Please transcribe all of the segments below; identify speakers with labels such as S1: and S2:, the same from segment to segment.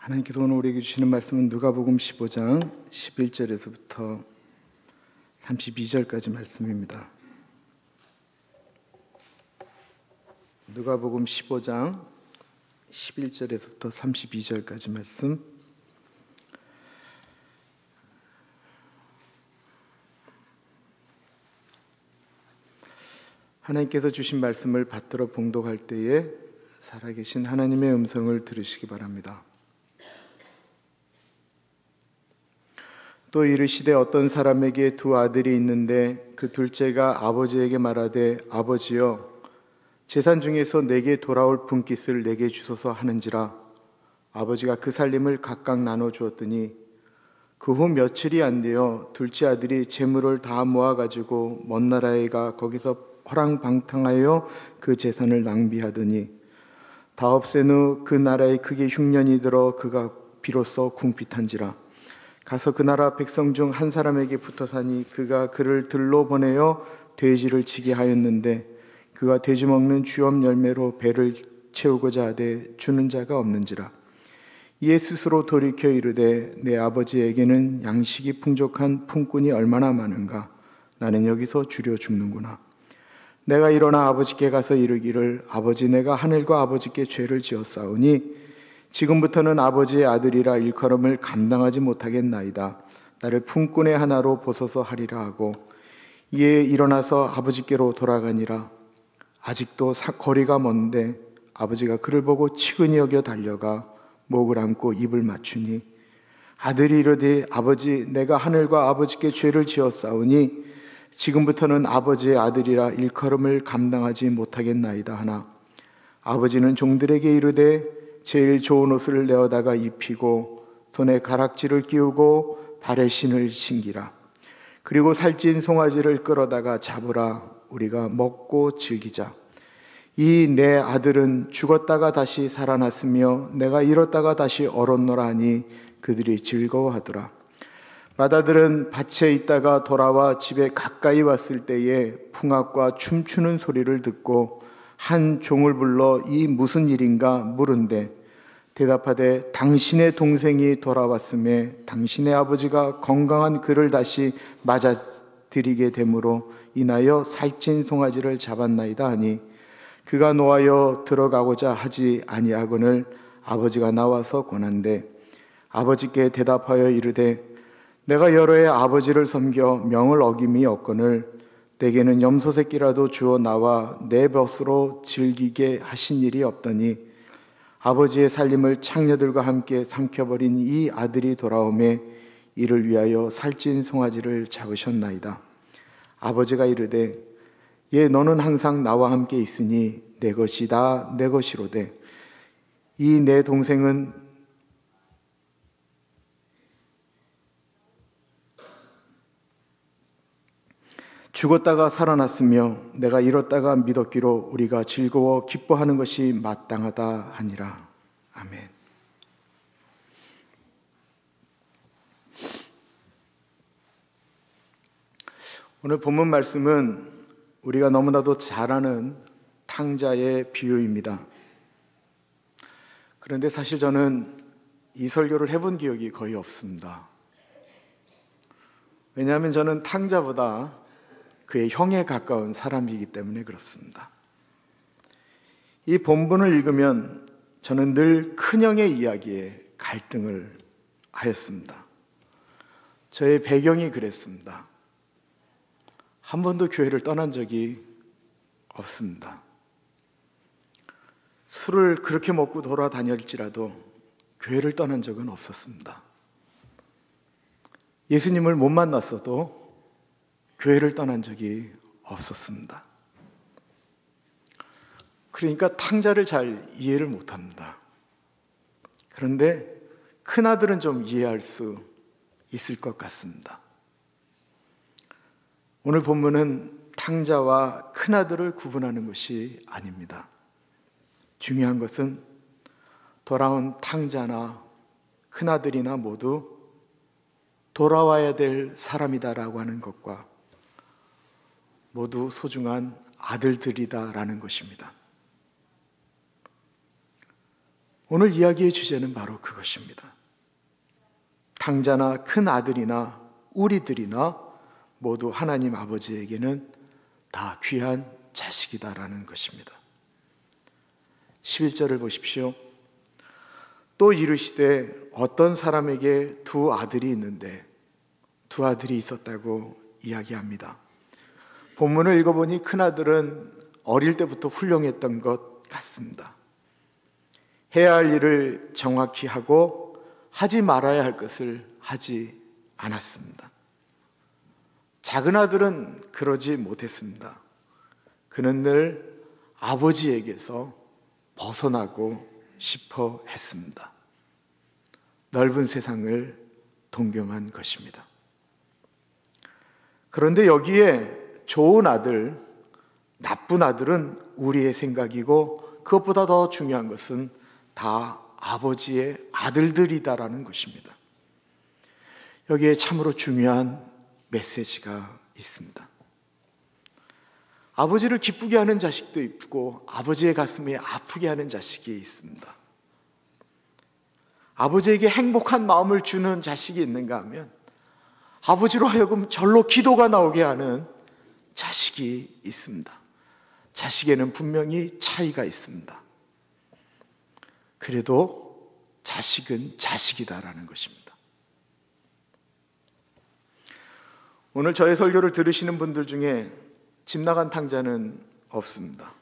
S1: 하나님께서 오늘 우리에게 주시는 말씀은 누가복음 15장 11절에서부터 32절까지 말씀입니다. 누가복음 15장 11절에서부터 32절까지 말씀. 하나님께서 주신 말씀을 받들어 봉독할 때에 살아계신 하나님의 음성을 들으시기 바랍니다. 또 이르시되 어떤 사람에게 두 아들이 있는데 그 둘째가 아버지에게 말하되 아버지여 재산 중에서 내게 돌아올 분깃을 내게 주소서 하는지라. 아버지가 그 살림을 각각 나눠 주었더니 그 후 며칠이 안 되어 둘째 아들이 재물을 다 모아가지고 먼 나라에 가 거기서 허랑방탕하여 그 재산을 낭비하더니 다 없앤 후 그 나라에 크게 흉년이 들어 그가 비로소 궁핍한지라. 가서 그 나라 백성 중 한 사람에게 붙어 사니 그가 그를 들로 보내어 돼지를 치게 하였는데 그가 돼지 먹는 주염 열매로 배를 채우고자 하되 주는 자가 없는지라. 이에 스스로 돌이켜 이르되 내 아버지에게는 양식이 풍족한 품꾼이 얼마나 많은가. 나는 여기서 주려 죽는구나. 내가 일어나 아버지께 가서 이르기를 아버지 내가 하늘과 아버지께 죄를 지었사오니 지금부터는 아버지의 아들이라 일컬음을 감당하지 못하겠나이다. 나를 품꾼의 하나로 보소서 하리라 하고 이에 일어나서 아버지께로 돌아가니라. 아직도 거리가 먼데 아버지가 그를 보고 치근히 여겨 달려가 목을 안고 입을 맞추니 아들이 이르되 아버지 내가 하늘과 아버지께 죄를 지었사오니 지금부터는 아버지의 아들이라 일컬음을 감당하지 못하겠나이다 하나 아버지는 종들에게 이르되 제일 좋은 옷을 내어다가 입히고 손에 가락지를 끼우고 발에 신을 신기라. 그리고 살찐 송아지를 끌어다가 잡으라. 우리가 먹고 즐기자. 이 내 아들은 죽었다가 다시 살아났으며 내가 잃었다가 다시 얻었노라 하니 그들이 즐거워하더라. 맏아들은 밭에 있다가 돌아와 집에 가까이 왔을 때에 풍악과 춤추는 소리를 듣고 한 종을 불러 이 무슨 일인가 물은데 대답하되 당신의 동생이 돌아왔음에 당신의 아버지가 건강한 그를 다시 맞아들이게 되므로 인하여 살찐 송아지를 잡았나이다 하니 그가 노하여 들어가고자 하지 아니하거늘 아버지가 나와서 권한대 아버지께 대답하여 이르되 내가 여러 해 아버지를 섬겨 명을 어김이 없거늘 내게는 염소 새끼라도 주어 나와 내 벗으로 즐기게 하신 일이 없더니 아버지의 살림을 창녀들과 함께 삼켜버린 이 아들이 돌아오매 이를 위하여 살찐 송아지를 잡으셨나이다. 아버지가 이르되 예 너는 항상 나와 함께 있으니 내 것이 다 내 것이로되 이 내 동생은 죽었다가 살아났으며 내가 잃었다가 믿었기로 우리가 즐거워 기뻐하는 것이 마땅하다 하니라. 아멘. 오늘 본문 말씀은 우리가 너무나도 잘 아는 탕자의 비유입니다. 그런데 사실 저는 이 설교를 해본 기억이 거의 없습니다. 왜냐하면 저는 탕자보다 그의 형에 가까운 사람이기 때문에 그렇습니다. 이 본문을 읽으면 저는 늘 큰형의 이야기에 갈등을 하였습니다. 저의 배경이 그랬습니다. 한 번도 교회를 떠난 적이 없습니다. 술을 그렇게 먹고 돌아다녔지라도 교회를 떠난 적은 없었습니다. 예수님을 못 만났어도 교회를 떠난 적이 없었습니다. 그러니까 탕자를 잘 이해를 못합니다. 그런데 큰아들은 좀 이해할 수 있을 것 같습니다. 오늘 본문은 탕자와 큰아들을 구분하는 것이 아닙니다. 중요한 것은 돌아온 탕자나 큰아들이나 모두 돌아와야 될 사람이다라고 하는 것과 모두 소중한 아들들이다라는 것입니다. 오늘 이야기의 주제는 바로 그것입니다. 탕자나 큰 아들이나 우리들이나 모두 하나님 아버지에게는 다 귀한 자식이다라는 것입니다. 11절을 보십시오. 또 이르시되 어떤 사람에게 두 아들이 있는데, 두 아들이 있었다고 이야기합니다. 본문을 읽어보니 큰아들은 어릴 때부터 훌륭했던 것 같습니다. 해야 할 일을 정확히 하고 하지 말아야 할 것을 하지 않았습니다. 작은 아들은 그러지 못했습니다. 그는 늘 아버지에게서 벗어나고 싶어 했습니다. 넓은 세상을 동경한 것입니다. 그런데 여기에 좋은 아들, 나쁜 아들은 우리의 생각이고, 그것보다 더 중요한 것은 다 아버지의 아들들이다라는 것입니다. 여기에 참으로 중요한 메시지가 있습니다. 아버지를 기쁘게 하는 자식도 있고 아버지의 가슴이 아프게 하는 자식이 있습니다. 아버지에게 행복한 마음을 주는 자식이 있는가 하면 아버지로 하여금 절로 기도가 나오게 하는 자식이 있습니다. 자식에는 분명히 차이가 있습니다. 그래도 자식은 자식이다라는 것입니다. 오늘 저의 설교를 들으시는 분들 중에 집 나간 탕자는 없습니다.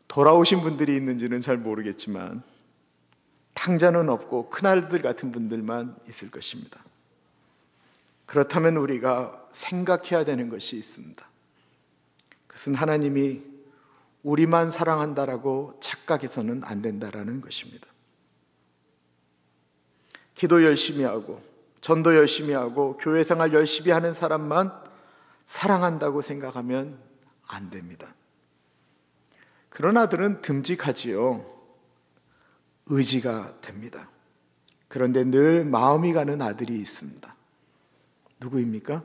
S1: 돌아오신 분들이 있는지는 잘 모르겠지만 탕자는 없고 큰아들 같은 분들만 있을 것입니다. 그렇다면 우리가 생각해야 되는 것이 있습니다. 그것은 하나님이 우리만 사랑한다라고 착각해서는 안 된다라는 것입니다. 기도 열심히 하고 전도 열심히 하고 교회 생활 열심히 하는 사람만 사랑한다고 생각하면 안 됩니다. 그런 아들은 듬직하지요. 의지가 됩니다. 그런데 늘 마음이 가는 아들이 있습니다. 누구입니까?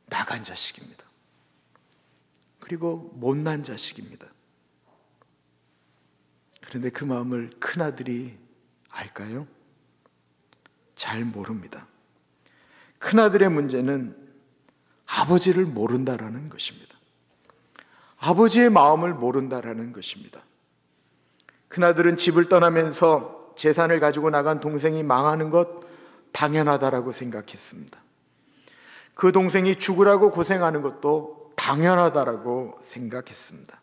S1: 나간 자식입니다. 그리고 못난 자식입니다. 그런데 그 마음을 큰아들이 알까요? 잘 모릅니다. 큰아들의 문제는 아버지를 모른다라는 것입니다. 아버지의 마음을 모른다라는 것입니다. 큰아들은 집을 떠나면서 재산을 가지고 나간 동생이 망하는 것 당연하다라고 생각했습니다. 그 동생이 죽으라고 고생하는 것도 당연하다라고 생각했습니다.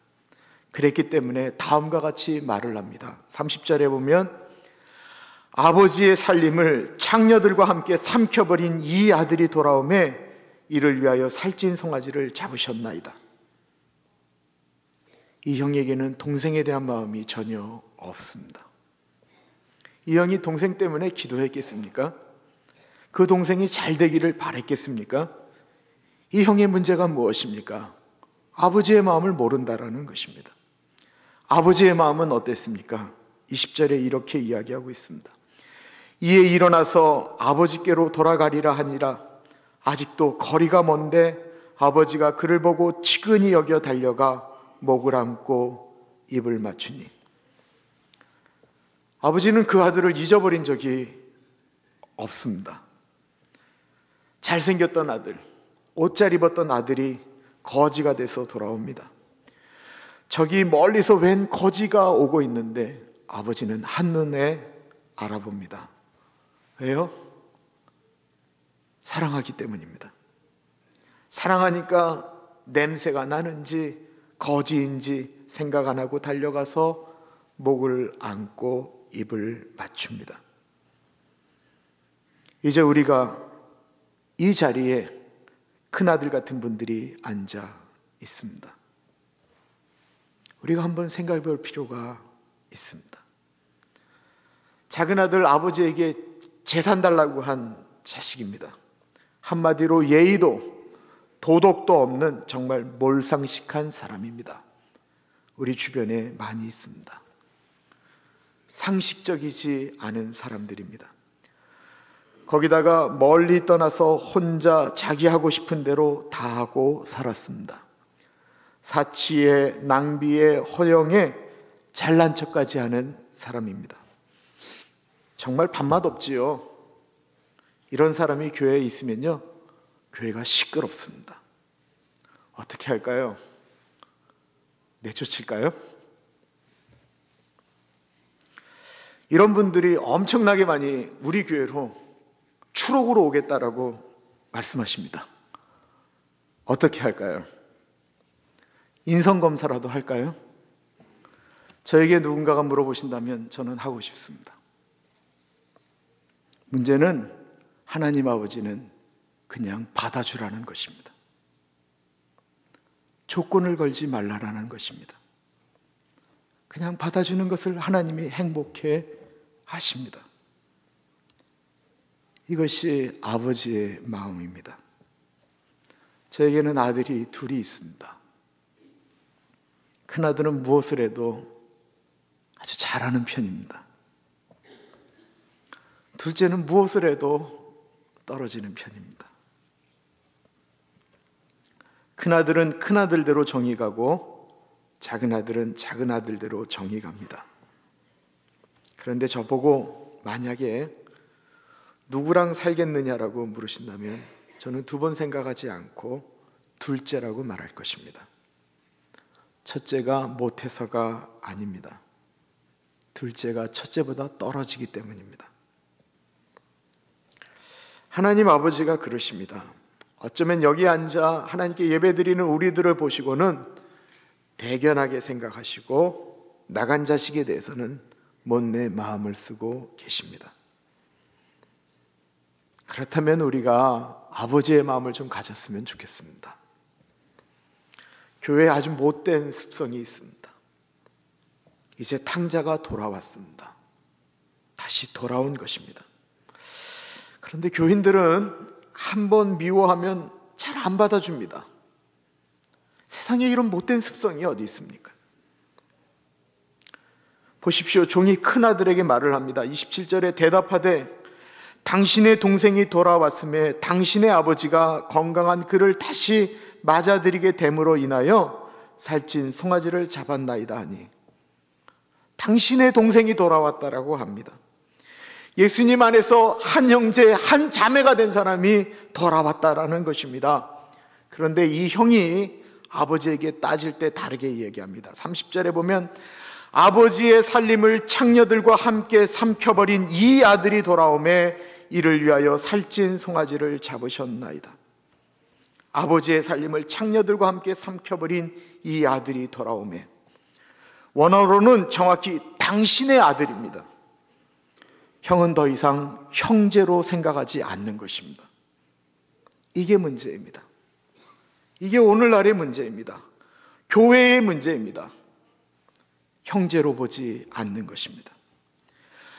S1: 그랬기 때문에 다음과 같이 말을 합니다. 30절에 보면 아버지의 살림을 창녀들과 함께 삼켜버린 이 아들이 돌아오매 이를 위하여 살찐 송아지를 잡으셨나이다. 이 형에게는 동생에 대한 마음이 전혀 없습니다. 이 형이 동생 때문에 기도했겠습니까? 그 동생이 잘 되기를 바랬겠습니까? 이 형의 문제가 무엇입니까? 아버지의 마음을 모른다라는 것입니다. 아버지의 마음은 어땠습니까? 20절에 이렇게 이야기하고 있습니다. 이에 일어나서 아버지께로 돌아가리라 하니라. 아직도 거리가 먼데 아버지가 그를 보고 측은히 여겨 달려가 목을 안고 입을 맞추니. 아버지는 그 아들을 잊어버린 적이 없습니다. 잘생겼던 아들, 옷 잘 입었던 아들이 거지가 돼서 돌아옵니다. 저기 멀리서 웬 거지가 오고 있는데 아버지는 한눈에 알아봅니다. 왜요? 사랑하기 때문입니다. 사랑하니까 냄새가 나는지 거지인지 생각 안 하고 달려가서 목을 안고 입을 맞춥니다. 이제 우리가 이 자리에 큰아들 같은 분들이 앉아 있습니다. 우리가 한번 생각해 볼 필요가 있습니다. 작은 아들 아버지에게 재산 달라고 한 자식입니다. 한마디로 예의도 도덕도 없는 정말 몰상식한 사람입니다. 우리 주변에 많이 있습니다. 상식적이지 않은 사람들입니다. 거기다가 멀리 떠나서 혼자 자기 하고 싶은 대로 다 하고 살았습니다. 사치에 낭비에 허영에 잘난 척까지 하는 사람입니다. 정말 밥맛 없지요. 이런 사람이 교회에 있으면요, 교회가 시끄럽습니다. 어떻게 할까요? 내쫓을까요? 이런 분들이 엄청나게 많이 우리 교회로 추록으로 오겠다라고 말씀하십니다. 어떻게 할까요? 인성검사라도 할까요? 저에게 누군가가 물어보신다면 저는 하고 싶습니다. 문제는 하나님 아버지는 그냥 받아주라는 것입니다. 조건을 걸지 말라라는 것입니다. 그냥 받아주는 것을 하나님이 행복해 하십니다. 이것이 아버지의 마음입니다. 저에게는 아들이 둘이 있습니다. 큰아들은 무엇을 해도 아주 잘하는 편입니다. 둘째는 무엇을 해도 떨어지는 편입니다. 큰아들은 큰아들대로 정이 가고 작은 아들은 작은 아들대로 정이 갑니다. 그런데 저보고 만약에 누구랑 살겠느냐라고 물으신다면 저는 두 번 생각하지 않고 둘째라고 말할 것입니다. 첫째가 못해서가 아닙니다. 둘째가 첫째보다 떨어지기 때문입니다. 하나님 아버지가 그러십니다. 어쩌면 여기 앉아 하나님께 예배드리는 우리들을 보시고는 대견하게 생각하시고 나간 자식에 대해서는 못내 마음을 쓰고 계십니다. 그렇다면 우리가 아버지의 마음을 좀 가졌으면 좋겠습니다. 교회에 아주 못된 습성이 있습니다. 이제 탕자가 돌아왔습니다. 다시 돌아온 것입니다. 그런데 교인들은 한번 미워하면 잘 안 받아줍니다. 세상에 이런 못된 습성이 어디 있습니까? 보십시오. 종이 큰아들에게 말을 합니다. 27절에 대답하되 당신의 동생이 돌아왔음에 당신의 아버지가 건강한 그를 다시 맞아들이게 됨으로 인하여 살찐 송아지를 잡았나이다 하니, 당신의 동생이 돌아왔다라고 합니다. 예수님 안에서 한 형제, 한 자매가 된 사람이 돌아왔다라는 것입니다. 그런데 이 형이 아버지에게 따질 때 다르게 이야기합니다. 30절에 보면 아버지의 살림을 창녀들과 함께 삼켜버린 이 아들이 돌아오매 이를 위하여 살찐 송아지를 잡으셨나이다. 아버지의 살림을 창녀들과 함께 삼켜버린 이 아들이 돌아오매, 원어로는 정확히 당신의 아들입니다. 형은 더 이상 형제로 생각하지 않는 것입니다. 이게 문제입니다. 이게 오늘날의 문제입니다. 교회의 문제입니다. 형제로 보지 않는 것입니다.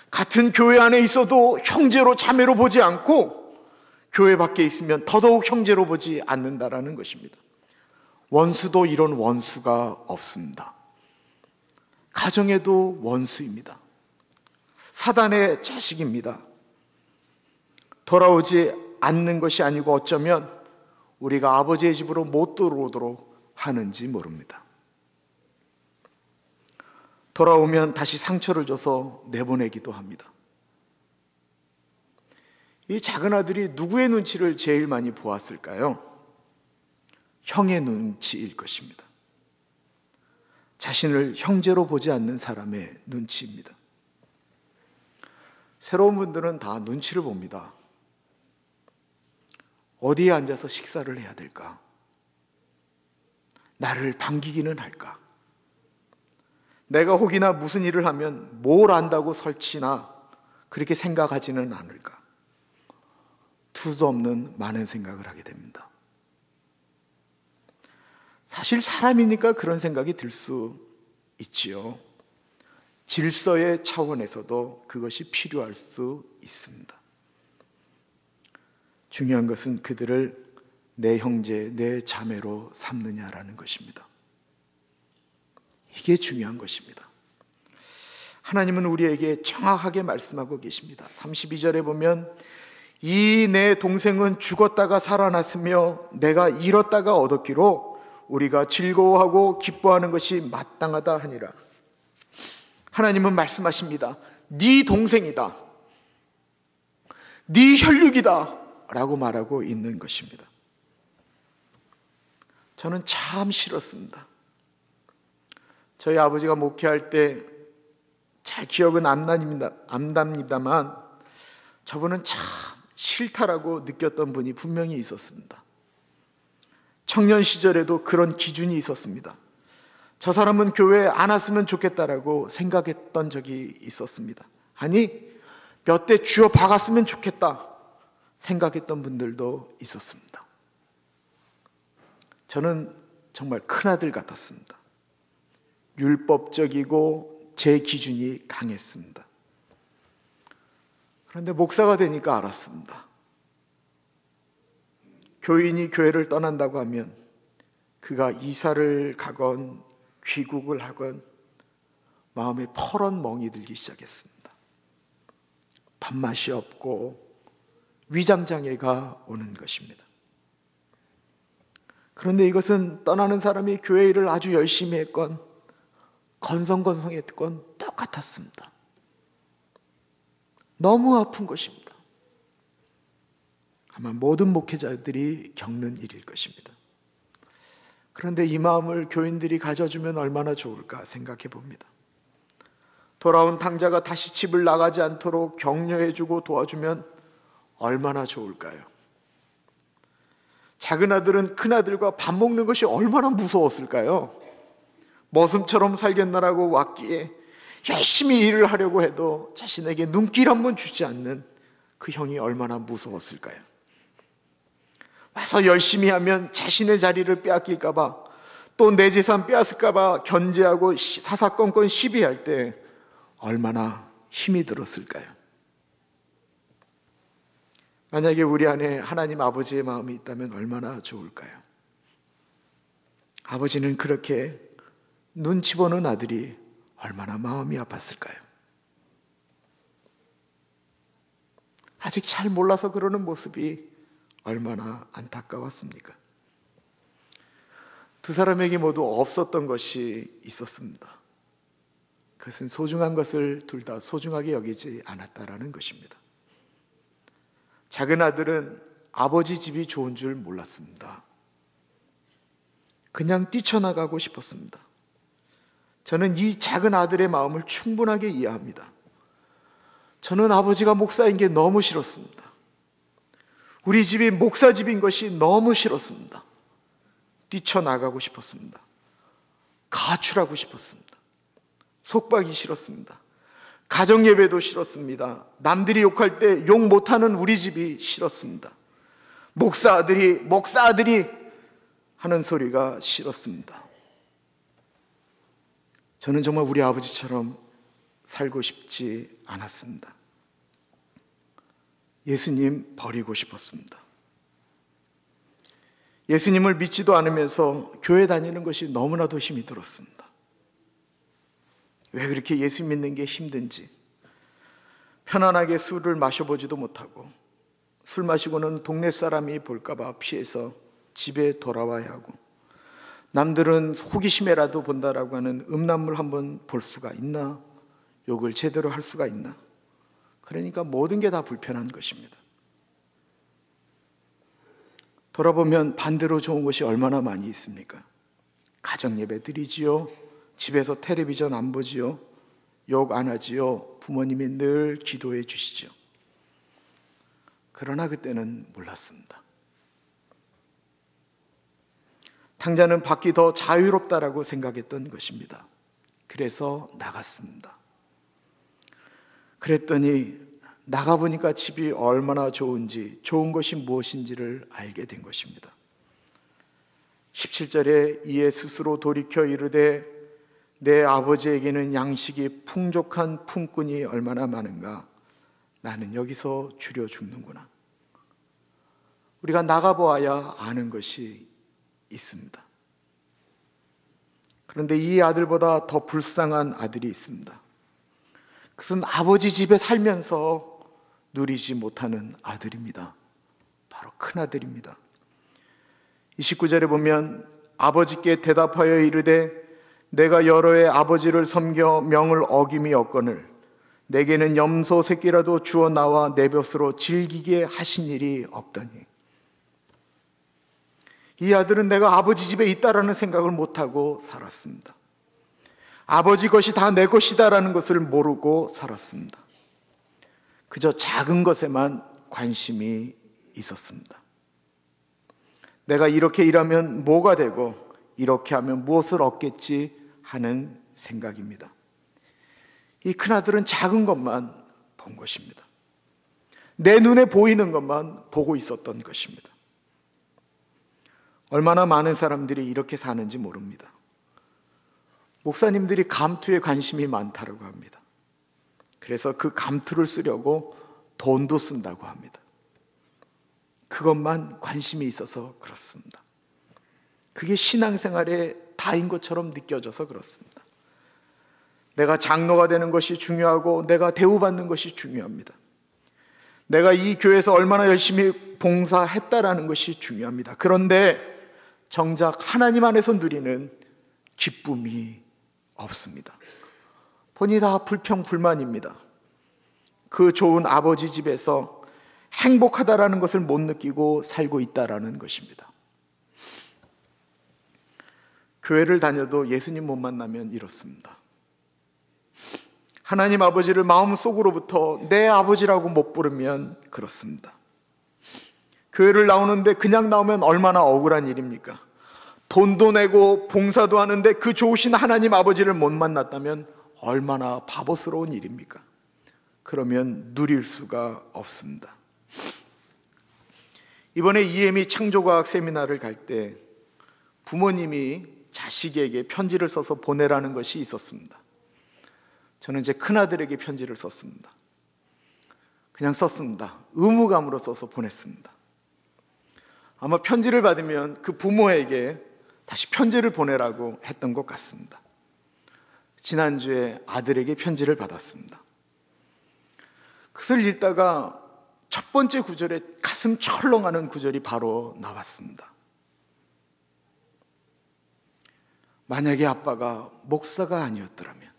S1: 같은 교회 안에 있어도 형제로 자매로 보지 않고 교회 밖에 있으면 더더욱 형제로 보지 않는다라는 것입니다. 원수도 이런 원수가 없습니다. 가정에도 원수입니다. 사단의 자식입니다. 돌아오지 않는 것이 아니고 어쩌면 우리가 아버지의 집으로 못 들어오도록 하는지 모릅니다. 돌아오면 다시 상처를 줘서 내보내기도 합니다. 이 작은 아들이 누구의 눈치를 제일 많이 보았을까요? 형의 눈치일 것입니다. 자신을 형제로 보지 않는 사람의 눈치입니다. 새로운 분들은 다 눈치를 봅니다. 어디에 앉아서 식사를 해야 될까? 나를 반기기는 할까? 내가 혹이나 무슨 일을 하면 뭘 안다고 설치나 그렇게 생각하지는 않을까? 두도 없는 많은 생각을 하게 됩니다. 사실 사람이니까 그런 생각이 들 수 있지요. 질서의 차원에서도 그것이 필요할 수 있습니다. 중요한 것은 그들을 내 형제, 내 자매로 삼느냐라는 것입니다. 이게 중요한 것입니다. 하나님은 우리에게 정확하게 말씀하고 계십니다. 32절에 보면 이 내 동생은 죽었다가 살아났으며 내가 잃었다가 얻었기로 우리가 즐거워하고 기뻐하는 것이 마땅하다 하니라. 하나님은 말씀하십니다. 네 동생이다. 네 혈육이다 라고 말하고 있는 것입니다. 저는 참 싫었습니다. 저희 아버지가 목회할 때 잘 기억은 안 납니다만 저분은 참 싫다라고 느꼈던 분이 분명히 있었습니다. 청년 시절에도 그런 기준이 있었습니다. 저 사람은 교회에 안 왔으면 좋겠다라고 생각했던 적이 있었습니다. 아니, 몇 대 쥐어 박았으면 좋겠다 생각했던 분들도 있었습니다. 저는 정말 큰아들 같았습니다. 율법적이고 제 기준이 강했습니다. 그런데 목사가 되니까 알았습니다. 교인이 교회를 떠난다고 하면 그가 이사를 가건 귀국을 하건 마음에 퍼런 멍이 들기 시작했습니다. 밥맛이 없고 위장장애가 오는 것입니다. 그런데 이것은 떠나는 사람이 교회 일을 아주 열심히 했건 건성건성했건 똑같았습니다. 너무 아픈 것입니다. 아마 모든 목회자들이 겪는 일일 것입니다. 그런데 이 마음을 교인들이 가져주면 얼마나 좋을까 생각해 봅니다. 돌아온 탕자가 다시 집을 나가지 않도록 격려해주고 도와주면 얼마나 좋을까요? 작은 아들은 큰 아들과 밥 먹는 것이 얼마나 무서웠을까요? 머슴처럼 살겠나라고 왔기에 열심히 일을 하려고 해도 자신에게 눈길 한번 주지 않는 그 형이 얼마나 무서웠을까요? 와서 열심히 하면 자신의 자리를 빼앗길까 봐, 또 내 재산 빼앗을까 봐 견제하고 사사건건 시비할 때 얼마나 힘이 들었을까요? 만약에 우리 안에 하나님 아버지의 마음이 있다면 얼마나 좋을까요? 아버지는 그렇게 눈치 보는 아들이 얼마나 마음이 아팠을까요? 아직 잘 몰라서 그러는 모습이 얼마나 안타까웠습니까? 두 사람에게 모두 없었던 것이 있었습니다. 그것은 소중한 것을 둘 다 소중하게 여기지 않았다라는 것입니다. 작은 아들은 아버지 집이 좋은 줄 몰랐습니다. 그냥 뛰쳐나가고 싶었습니다. 저는 이 작은 아들의 마음을 충분하게 이해합니다. 저는 아버지가 목사인 게 너무 싫었습니다. 우리 집이 목사 집인 것이 너무 싫었습니다. 뛰쳐나가고 싶었습니다. 가출하고 싶었습니다. 속박이 싫었습니다. 가정예배도 싫었습니다. 남들이 욕할 때 욕 못하는 우리 집이 싫었습니다. 목사 아들이 하는 소리가 싫었습니다. 저는 정말 우리 아버지처럼 살고 싶지 않았습니다. 예수님 버리고 싶었습니다. 예수님을 믿지도 않으면서 교회 다니는 것이 너무나도 힘이 들었습니다. 왜 그렇게 예수 믿는 게 힘든지, 편안하게 술을 마셔보지도 못하고 술 마시고는 동네 사람이 볼까봐 피해서 집에 돌아와야 하고, 남들은 호기심에라도 본다라고 하는 음란물 한번 볼 수가 있나? 욕을 제대로 할 수가 있나? 그러니까 모든 게 다 불편한 것입니다. 돌아보면 반대로 좋은 것이 얼마나 많이 있습니까? 가정예배 드리지요, 집에서 텔레비전 안 보지요, 욕 안 하지요, 부모님이 늘 기도해 주시죠. 그러나 그때는 몰랐습니다. 탕자는 밖이 더 자유롭다라고 생각했던 것입니다. 그래서 나갔습니다. 그랬더니 나가보니까 집이 얼마나 좋은지, 좋은 것이 무엇인지를 알게 된 것입니다. 17절에 이에 스스로 돌이켜 이르되 내 아버지에게는 양식이 풍족한 품꾼이 얼마나 많은가, 나는 여기서 줄여 죽는구나. 우리가 나가보아야 아는 것이 있습니다. 그런데 이 아들보다 더 불쌍한 아들이 있습니다. 그것은 아버지 집에 살면서 누리지 못하는 아들입니다. 바로 큰아들입니다. 29절에 보면 아버지께 대답하여 이르되 내가 여러 해 아버지를 섬겨 명을 어김이 없거늘 내게는 염소 새끼라도 주어 나와 내 볏으로 즐기게 하신 일이 없더니. 이 아들은 내가 아버지 집에 있다라는 생각을 못하고 살았습니다. 아버지 것이 다 내 것이다라는 것을 모르고 살았습니다. 그저 작은 것에만 관심이 있었습니다. 내가 이렇게 일하면 뭐가 되고 이렇게 하면 무엇을 얻겠지 하는 생각입니다. 이 큰아들은 작은 것만 본 것입니다. 내 눈에 보이는 것만 보고 있었던 것입니다. 얼마나 많은 사람들이 이렇게 사는지 모릅니다. 목사님들이 감투에 관심이 많다고 합니다. 그래서 그 감투를 쓰려고 돈도 쓴다고 합니다. 그것만 관심이 있어서 그렇습니다. 그게 신앙생활의 다인 것처럼 느껴져서 그렇습니다. 내가 장로가 되는 것이 중요하고 내가 대우받는 것이 중요합니다. 내가 이 교회에서 얼마나 열심히 봉사했다라는 것이 중요합니다. 그런데 정작 하나님 안에서 누리는 기쁨이 없습니다. 보니 다 불평불만입니다. 그 좋은 아버지 집에서 행복하다라는 것을 못 느끼고 살고 있다라는 것입니다. 교회를 다녀도 예수님 못 만나면 이렇습니다. 하나님 아버지를 마음속으로부터 내 아버지라고 못 부르면 그렇습니다. 교회를 나오는데 그냥 나오면 얼마나 억울한 일입니까? 돈도 내고 봉사도 하는데 그 좋으신 하나님 아버지를 못 만났다면 얼마나 바보스러운 일입니까? 그러면 누릴 수가 없습니다. 이번에 EM이 창조과학 세미나를 갈 때 부모님이 자식에게 편지를 써서 보내라는 것이 있었습니다. 저는 제 큰아들에게 편지를 썼습니다. 그냥 썼습니다. 의무감으로 써서 보냈습니다. 아마 편지를 받으면 그 부모에게 다시 편지를 보내라고 했던 것 같습니다. 지난주에 아들에게 편지를 받았습니다. 그것을 읽다가 첫 번째 구절에 가슴 철렁하는 구절이 바로 나왔습니다. 만약에 아빠가 목사가 아니었더라면,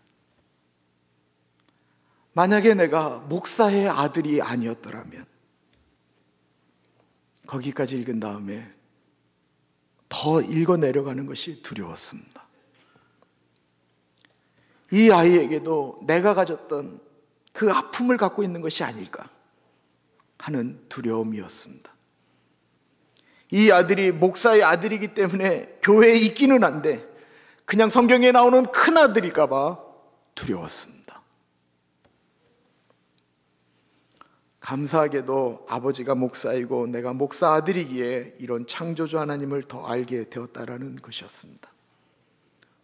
S1: 만약에 내가 목사의 아들이 아니었더라면, 거기까지 읽은 다음에 더 읽어 내려가는 것이 두려웠습니다. 이 아이에게도 내가 가졌던 그 아픔을 갖고 있는 것이 아닐까 하는 두려움이었습니다. 이 아들이 목사의 아들이기 때문에 교회에 있기는 한데 그냥 성경에 나오는 큰 아들일까 봐 두려웠습니다. 감사하게도 아버지가 목사이고 내가 목사 아들이기에 이런 창조주 하나님을 더 알게 되었다라는 것이었습니다.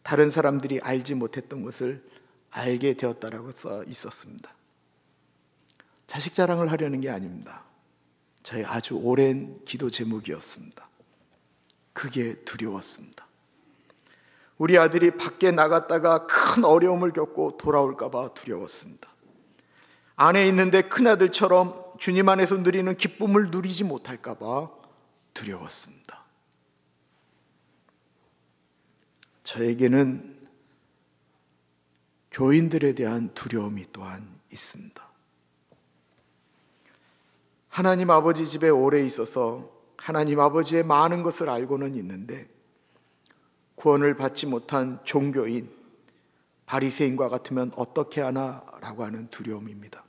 S1: 다른 사람들이 알지 못했던 것을 알게 되었다라고 써 있었습니다. 자식 자랑을 하려는 게 아닙니다. 저의 아주 오랜 기도 제목이었습니다. 그게 두려웠습니다. 우리 아들이 밖에 나갔다가 큰 어려움을 겪고 돌아올까 봐 두려웠습니다. 안에 있는데 큰아들처럼 주님 안에서 누리는 기쁨을 누리지 못할까 봐 두려웠습니다. 저에게는 교인들에 대한 두려움이 또한 있습니다. 하나님 아버지 집에 오래 있어서 하나님 아버지의 많은 것을 알고는 있는데 구원을 받지 못한 종교인, 바리새인과 같으면 어떻게 하나라고 하는 두려움입니다.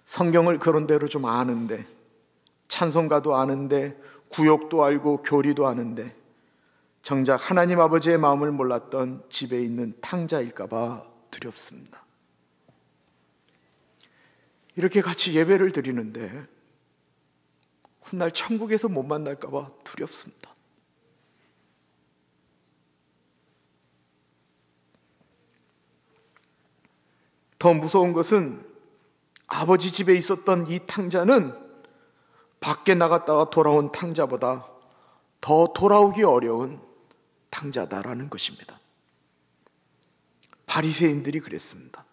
S1: 성경을 그런대로 좀 아는데, 찬송가도 아는데, 구역도 알고 교리도 아는데 정작 하나님 아버지의 마음을 몰랐던 집에 있는 탕자일까 봐 두렵습니다. 이렇게 같이 예배를 드리는데 훗날 천국에서 못 만날까 봐 두렵습니다. 더 무서운 것은 아버지 집에 있었던 이 탕자는 밖에 나갔다가 돌아온 탕자보다 더 돌아오기 어려운 탕자다라는 것입니다. 바리새인들이 그랬습니다.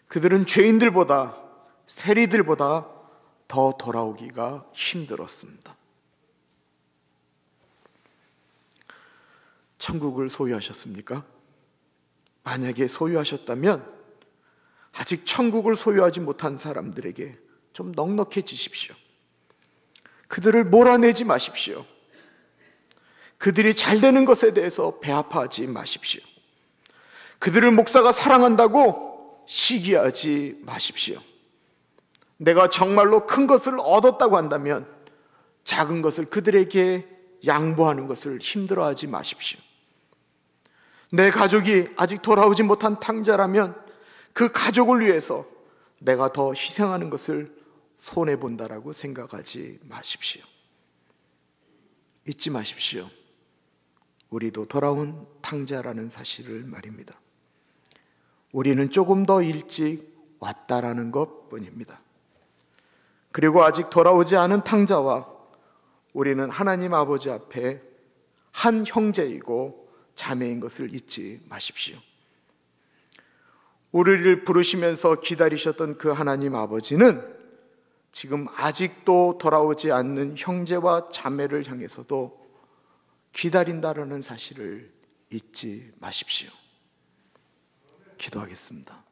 S1: 그들은 죄인들보다, 세리들보다 더 돌아오기가 힘들었습니다. 천국을 소유하셨습니까? 만약에 소유하셨다면 아직 천국을 소유하지 못한 사람들에게 좀 넉넉해지십시오. 그들을 몰아내지 마십시오. 그들이 잘 되는 것에 대해서 배아파하지 마십시오. 그들을 목사가 사랑한다고 시기하지 마십시오. 내가 정말로 큰 것을 얻었다고 한다면 작은 것을 그들에게 양보하는 것을 힘들어하지 마십시오. 내 가족이 아직 돌아오지 못한 탕자라면 그 가족을 위해서 내가 더 희생하는 것을 손해본다라고 생각하지 마십시오. 잊지 마십시오. 우리도 돌아온 탕자라는 사실을 말입니다. 우리는 조금 더 일찍 왔다라는 것뿐입니다. 그리고 아직 돌아오지 않은 탕자와 우리는 하나님 아버지 앞에 한 형제이고 자매인 것을 잊지 마십시오. 우리를 부르시면서 기다리셨던 그 하나님 아버지는 지금 아직도 돌아오지 않는 형제와 자매를 향해서도 기다린다라는 사실을 잊지 마십시오. 기도하겠습니다.